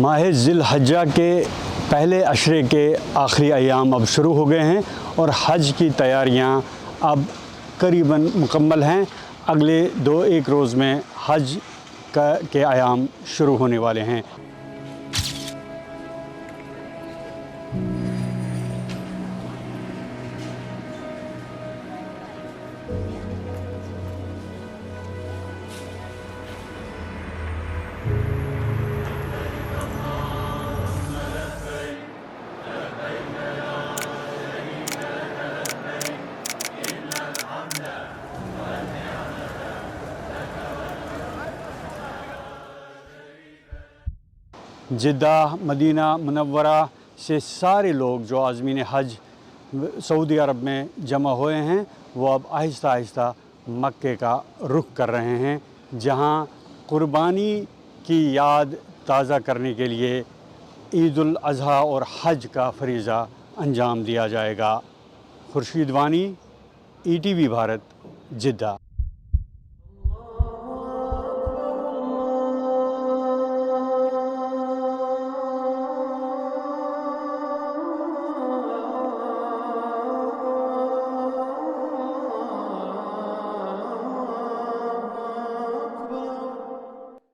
माह ज़िल-हज्जा के पहले अशरे के आखिरी अयाम अब शुरू हो गए हैं और हज की तैयारियां अब करीबन मुकम्मल हैं। अगले 2-1 रोज़ में हज के अयाम शुरू होने वाले हैं। जिद्दा, मदीना मुनव्वरा से सारे लोग जो आज़मीन हज सऊदी अरब में जमा हुए हैं वो अब आहिस्ता आहिस्ता मक्के का रुख कर रहे हैं, जहां कुर्बानी की याद ताज़ा करने के लिए ईद उल अज़हा और हज का फरीज़ा अंजाम दिया जाएगा। खुर्शीद वानी, ETV भारत, जिद्दा।